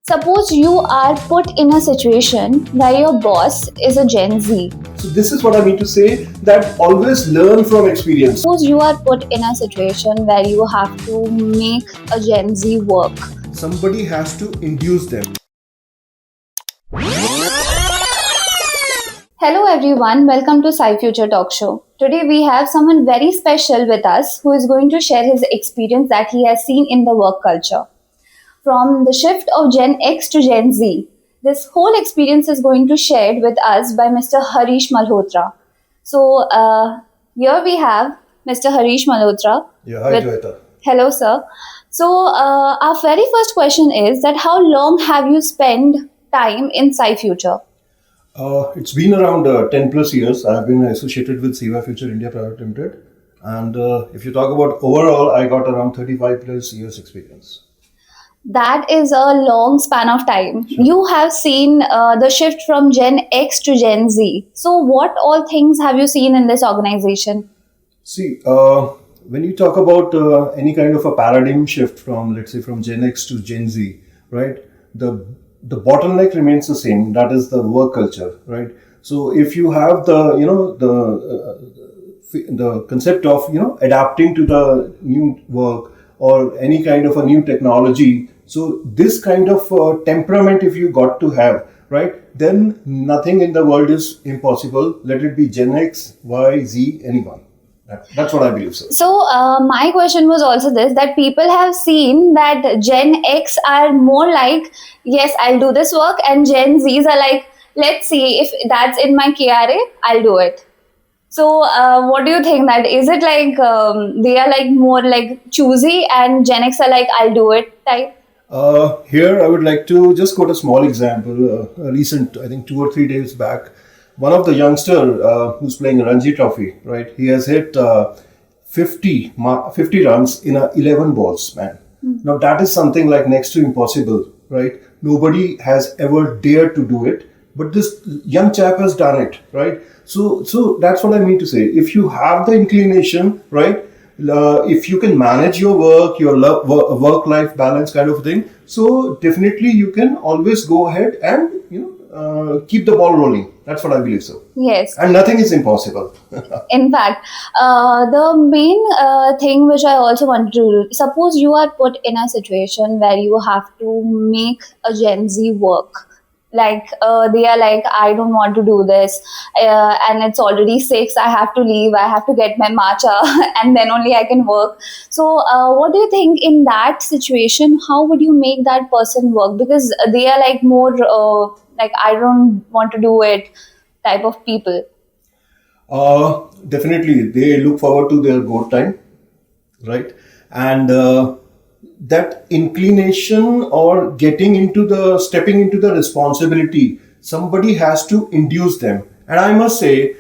Suppose you are put in a situation where your boss is a Gen Z. So this is what I mean to say, that always learn from experience. Suppose you are put in a situation where you have to make a Gen Z work. Somebody has to induce them. Hello everyone, welcome to Cyfuture talk show. Today we have someone very special with us who is going to share his experience that he has seen in the work culture. From the shift of Gen X to Gen Z, this whole experience is going to shared with us by Mr. Harish Malhotra. So here we have Mr. Harish Malhotra. Yeah, hi Joeta. Hello, sir. So our very first question is that how long have you spent time in Cyfuture? It's been around 10 plus years. I've been associated with Cyfuture India Private Limited. And if you talk about overall, I got around 35 plus years experience. That is a long span of time. Sure. You have seen the shift from Gen X to Gen Z. So what all things have you seen in this organization? See, when you talk about any kind of a paradigm shift from, let's say, from Gen X to Gen Z, right? The bottleneck remains the same. That is the work culture, right? So if you have the concept of adapting to the new work or any kind of a new technology, so this kind of temperament, if you got to have, right, then nothing in the world is impossible. Let it be Gen X, Y, Z, anyone. That's what I believe, sir. So my question was also this, that people have seen that Gen X are more like, yes, I'll do this work, and Gen Zs are like, let's see if that's in my KRA, I'll do it. So what do you think, that is it like they are like more like choosy and Gen X are like, I'll do it type? Here I would like to just quote a small example. Recent, I think 2 or 3 days back, one of the youngster who's playing Ranji Trophy, right? He has hit 50 runs in 11 balls, man. Now that is something like next to impossible, right? Nobody has ever dared to do it, but this young chap has done it, right? So that's what I mean to say. If you have the inclination, right? If you can manage your work, your work-life balance kind of thing, so definitely you can always go ahead and keep the ball rolling. That's what I believe so. Yes. And nothing is impossible. In fact, the main thing which I also wanted to, suppose you are put in a situation where you have to make a Gen Z work. Like they are like, I don't want to do this, and it's already 6. I have to leave. I have to get my matcha, and then only I can work. So, what do you think in that situation? How would you make that person work? Because they are like more like, I don't want to do it type of people. Definitely, they look forward to their go time, right? And that inclination or stepping into the responsibility, somebody has to induce them. And I must say,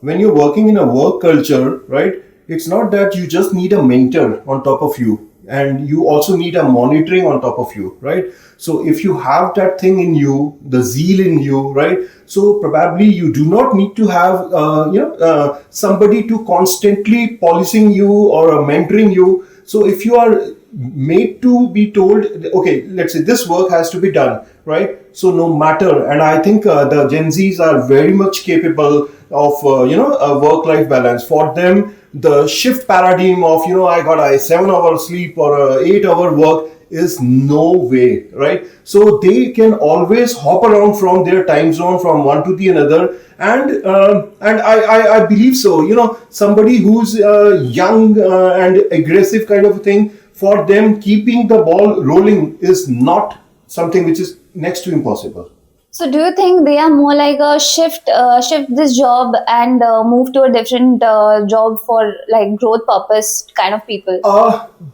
when you're working in a work culture, right, it's not that you just need a mentor on top of you, and you also need a monitoring on top of you, right? So if you have that thing in you, the zeal in you, right? So probably you do not need to have somebody to constantly policing you or mentoring you. So if you are made to be told, okay, let's say this work has to be done, right? So no matter, and I think the Gen Zs are very much capable of a work-life balance. For them, the shift paradigm of I got a 7-hour sleep or a 8-hour work is no way, right? So they can always hop around from their time zone from one to the another, and I believe so. Somebody who's young and aggressive kind of thing, for them keeping the ball rolling is not something which is next to impossible. So, do you think they are more like a shift this job and move to a different job for like growth purpose kind of people?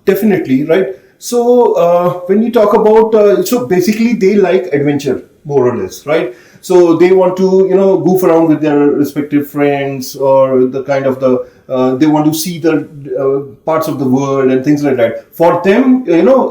Definitely, right? So when you talk about, so basically they like adventure more or less, right? So they want to goof around with their respective friends, or the kind of they want to see the parts of the world and things like that. For them,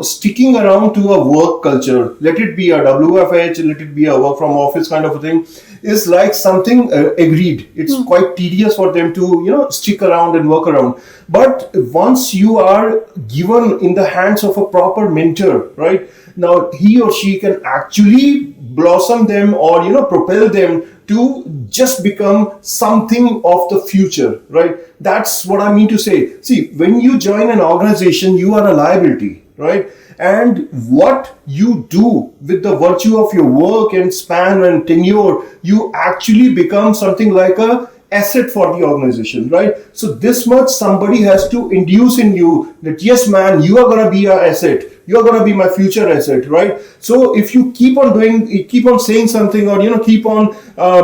sticking around to a work culture, let it be a WFH, let it be a work from office kind of a thing, is like something agreed. It's quite tedious for them to stick around and work around. But once you are given in the hands of a proper mentor, right, Now he or she can actually blossom them, or propel them to just become something of the future, right? That's what I mean to say. See, when you join an organization, you are a liability, right? And what you do with the virtue of your work and span and tenure, you actually become something like a asset for the organization, right? So this much somebody has to induce in you that, yes, man, you are going to be our asset. You are going to be my future asset, right? So if you keep on saying something, or keep on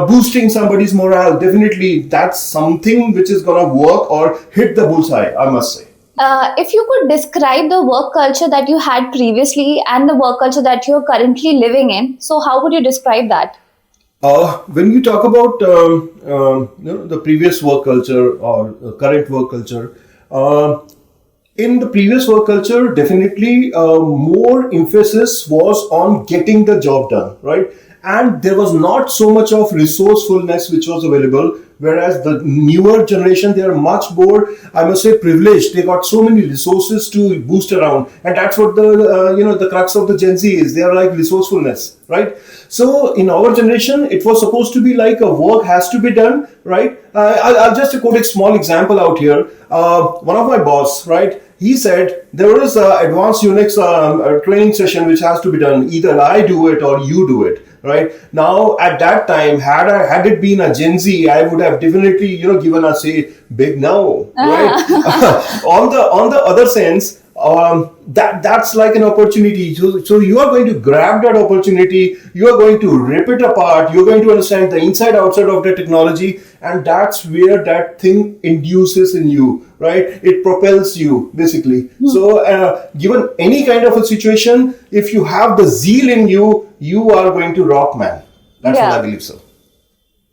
boosting somebody's morale, definitely that's something which is going to work or hit the bullseye, I must say. If you could describe the work culture that you had previously and the work culture that you're currently living in, so how would you describe that? When you talk about the previous work culture or current work culture, in the previous work culture, definitely more emphasis was on getting the job done, right? And there was not so much of resourcefulness which was available. Whereas the newer generation, they are much more, I must say, privileged. They got so many resources to boost around, and that's what the crux of the Gen Z is. They are like resourcefulness, right? So in our generation, it was supposed to be like a work has to be done, right? I'll just quote a small example out here. One of my boss, right? He said there is an advanced Unix training session which has to be done. Either I do it or you do it, right? Now, at that time, had it been a Gen Z, I would have definitely given a say big no, right? On the other sense, that's like an opportunity. So you are going to grab that opportunity. You are going to rip it apart. You're going to understand the inside outside of the technology, and that's where that thing induces in you, right? It propels you basically. So given any kind of a situation, if you have the zeal in you, you are going to rock, man. That's what I believe so.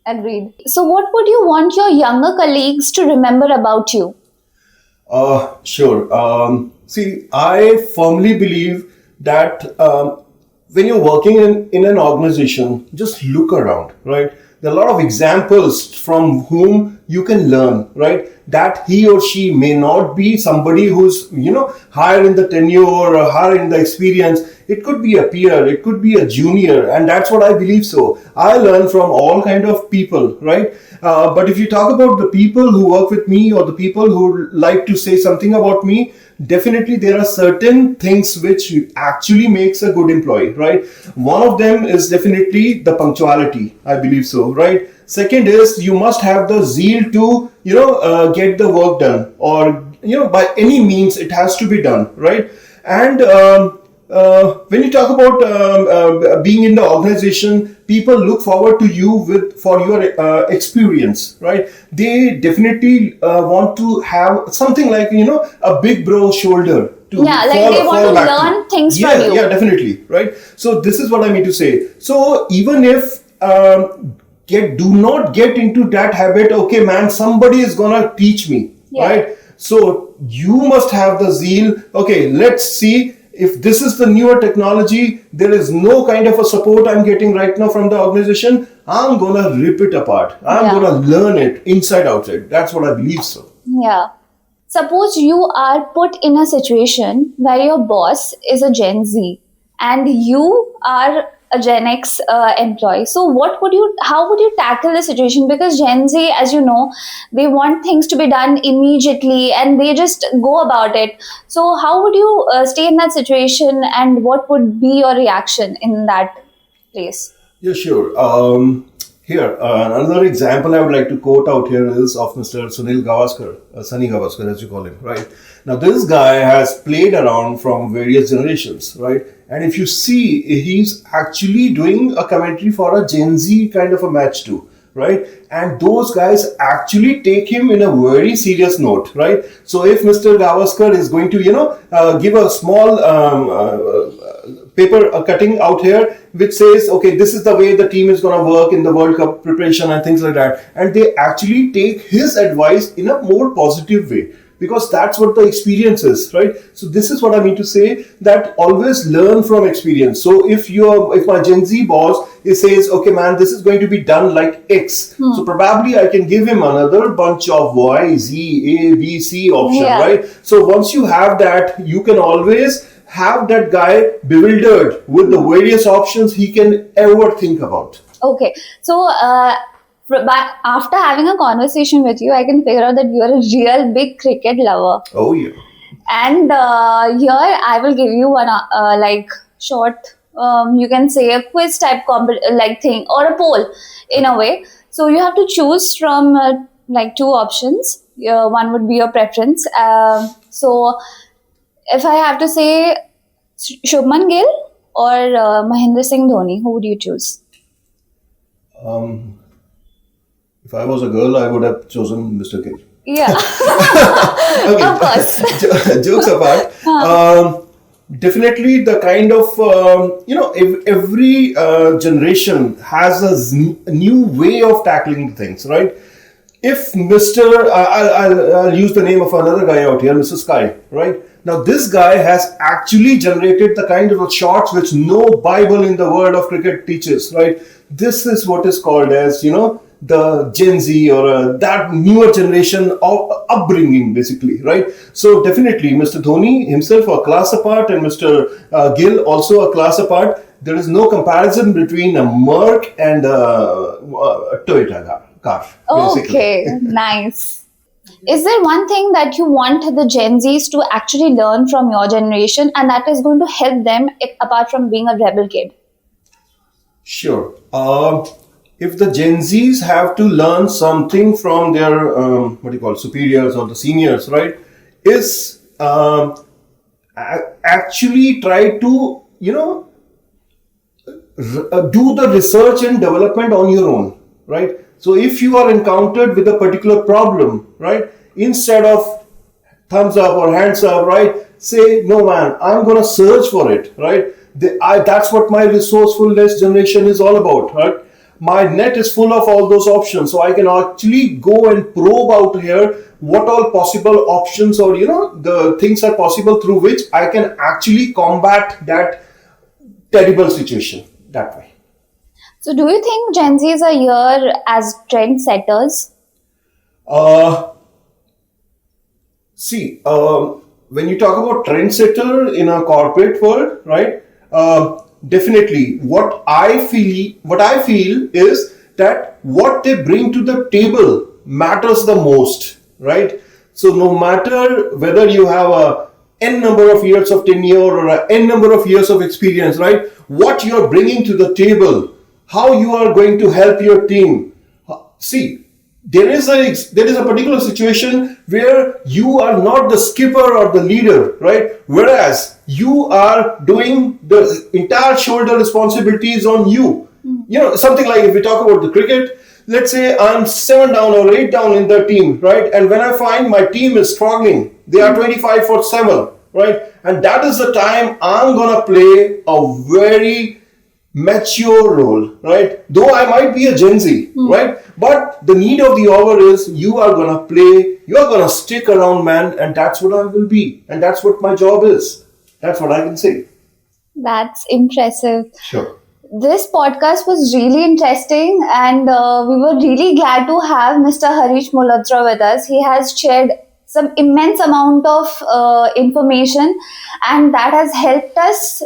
Agreed. So, what would you want your younger colleagues to remember about you? Sure. See, I firmly believe that when you're working in an organization, just look around, right? There are a lot of examples from whom you can learn, right? That he or she may not be somebody who's, higher in the tenure or higher in the experience. It could be a peer, it could be a junior, and that's what I believe so. I learn from all kind of people, right? But if you talk about the people who work with me or the people who like to say something about me, definitely there are certain things which actually makes a good employee, right? One of them is definitely the punctuality, I believe so, right? Second is you must have the zeal to get the work done, or by any means it has to be done, right? And when you talk about being in the organization, people look forward to you for your experience, right? They definitely want to have something like a big bro shoulder to Like they want to learn things from you. Yeah, definitely, right? So this is what I mean to say. So even if do not get into that habit, okay man, somebody is gonna teach me, right? So you must have the zeal. Okay, let's see if this is the newer technology. There is no kind of a support I'm getting right now from the organization. I'm gonna rip it apart. I'm gonna learn it inside outside. That's what I believe so. Yeah. Suppose you are put in a situation where your boss is a Gen Z and you are a Gen X employee. So how would you tackle the situation? Because Gen Z, as you know, they want things to be done immediately and they just go about it. So how would you stay in that situation, and what would be your reaction in that place? Yeah, sure. Here, another example I would like to quote out here is of Mr. Sunil Gavaskar, Sunny Gavaskar, as you call him, right? Now, this guy has played around from various generations, right? And if you see, he's actually doing a commentary for a Gen Z kind of a match too, right? And those guys actually take him in a very serious note, right? So if Mr. Gavaskar is going to, give a small paper cutting out here which says, okay, this is the way the team is going to work in the World Cup preparation and things like that, and they actually take his advice in a more positive way, because that's what the experience is, right? So this is what I mean to say, that always learn from experience. So if my Gen Z boss says, okay man, this is going to be done like X, so probably I can give him another bunch of Y, Z, A, B, C option, right? So once you have that, you can always have that guy bewildered with the various options he can ever think about. Okay, so after having a conversation with you, I can figure out that you are a real big cricket lover. Oh yeah. And here I will give you one like short, you can say a quiz type like thing or a poll in a way. So you have to choose from like two options. One would be your preference. So if I have to say Shubman Gill or Mahendra Singh Dhoni, who would you choose? Um, if I was a girl, I would have chosen Mr. Gill. Yeah, Okay, of course. jokes apart, definitely the kind of if every generation has a new way of tackling things, right? If Mr. I'll use the name of another guy out here, Mr. Sky, right? Now this guy has actually generated the kind of shots which no Bible in the world of cricket teaches, right? This is what is called as, the Gen Z or that newer generation of upbringing, basically, right? So definitely, Mr. Dhoni himself a class apart, and Mr. Gill also a class apart. There is no comparison between a Merc and a Toyota car. Basically. Okay, nice. Is there one thing that you want the Gen Zs to actually learn from your generation and that is going to help them apart from being a rebel kid? Sure. If the Gen Zs have to learn something from their superiors or the seniors, right, is actually try to do the research and development on your own, right? So if you are encountered with a particular problem, right, instead of thumbs up or hands up, right, say, no man, I'm going to search for it, right? That's what my resourcefulness generation is all about, right? My net is full of all those options, so I can actually go and probe out here what all possible options or the things are possible through which I can actually combat that terrible situation that way. So do you think Gen Zs are here as trend setters? See, when you talk about trendsetter in a corporate world, right? Definitely, what I feel is that what they bring to the table matters the most, right? So no matter whether you have a n number of years of tenure or a n number of years of experience, right? What you are bringing to the table, how you are going to help your team. See, there is a particular situation where you are not the skipper or the leader, right? Whereas you are doing the entire shoulder responsibilities on you. Something like if we talk about the cricket, let's say I'm 7 down or 8 down in the team, right? And when I find my team is struggling, they are 25 for 7, right? And that is the time I'm gonna play a very mature role, right? Though I might be a Gen Z, right? But the need of the hour is you are gonna play, you are gonna stick around, man, and that's what I will be, and that's what my job is. That's what I can say. That's impressive. Sure. This podcast was really interesting, and we were really glad to have Mr. Harish Malhotra with us. He has shared some immense amount of information, and that has helped us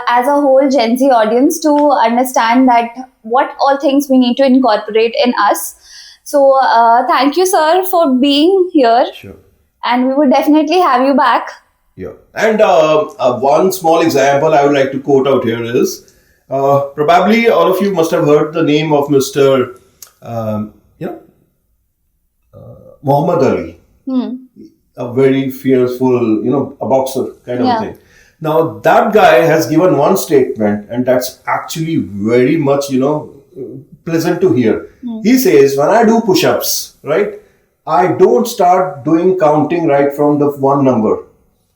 as a whole Gen Z audience to understand that what all things we need to incorporate in us. So thank you, sir, for being here. Sure. And we would definitely have you back. Yeah. And one small example I would like to quote out here is probably all of you must have heard the name of Mr. Muhammad Ali. A very fearful, a boxer kind of thing. Now, that guy has given one statement, and that's actually very much, pleasant to hear. He says, when I do push-ups, right, I don't start doing counting right from the one number.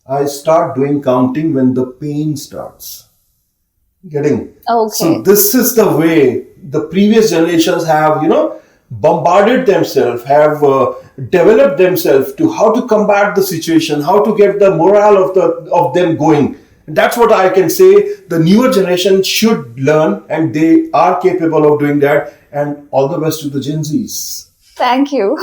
I start doing counting when the pain starts. Getting? Okay. So this is the way the previous generations have, bombarded themselves, have developed themselves to how to combat the situation, how to get the morale of them going. And that's what I can say. The newer generation should learn, and they are capable of doing that. And all the best to the Gen Zs. Thank you.